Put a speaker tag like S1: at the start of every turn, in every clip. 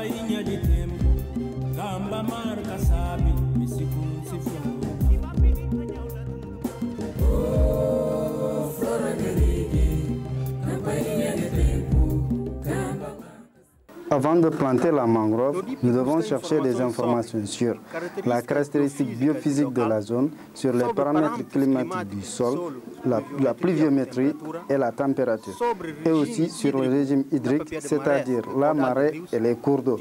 S1: Campainha de tempo, gamba marca sabe, me segundo se for. Oh, flora garigi, campainha de tempo, gamba.
S2: Avant de planter la mangrove, nous devons chercher des informations sur la caractéristique biophysique de la zone, sur les paramètres climatiques du sol, la pluviométrie et la température, et aussi sur le régime hydrique, c'est-à-dire la marée et les cours d'eau.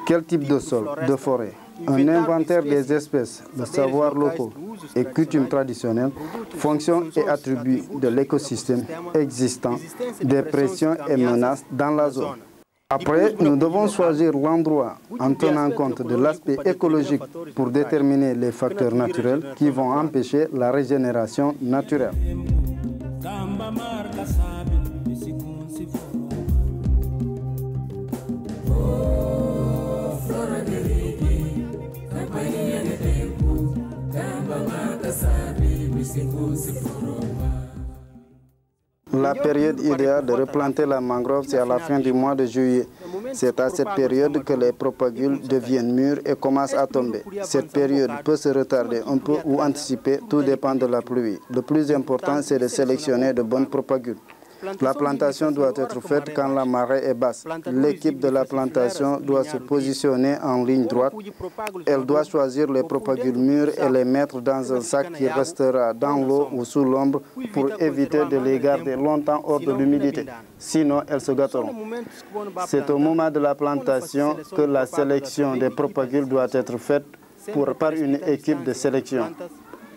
S2: Quel type de sol, de forêt, un inventaire des espèces, de savoirs locaux et coutumes traditionnelles, fonctions et attributs de l'écosystème existant, des pressions et menaces dans la zone. Après, nous devons choisir l'endroit en tenant compte de l'aspect écologique pour déterminer les facteurs naturels qui vont empêcher la régénération naturelle. La période idéale de replanter la mangrove, c'est à la fin du mois de juillet. C'est à cette période que les propagules deviennent mûres et commencent à tomber. Cette période peut se retarder un peu ou anticiper, tout dépend de la pluie. Le plus important, c'est de sélectionner de bonnes propagules. La plantation doit être faite quand la marée est basse. L'équipe de la plantation doit se positionner en ligne droite. Elle doit choisir les propagules mûres et les mettre dans un sac qui restera dans l'eau ou sous l'ombre pour éviter de les garder longtemps hors de l'humidité. Sinon, elles se gâteront. C'est au moment de la plantation que la sélection des propagules doit être faite par une équipe de sélection,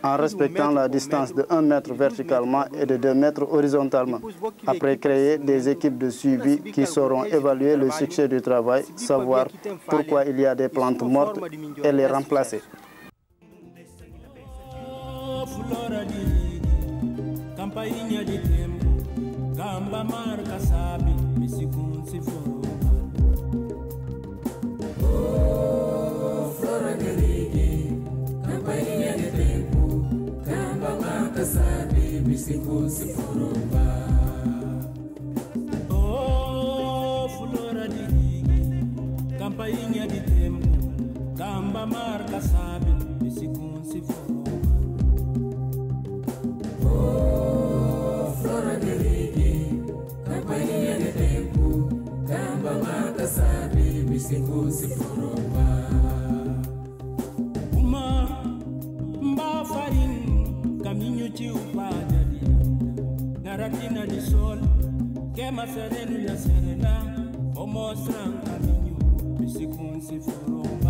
S2: en respectant la distance de 1 mètre verticalement et de 2 mètres horizontalement. Après, créer des équipes de suivi qui sauront évaluer le succès du travail, savoir pourquoi il y a des plantes mortes et les remplacer.
S1: Oh, flora de rigue, campainha de tempo, gamba marca sabe, me segundo se for. Oh, flora de rigue, campainha de tempo, gamba marca sabe, me segundo se for. Uma farinha, caminho de upada. Ratina de sol, queima sereno e a serena, ou mostra um caminho, me segundo se for.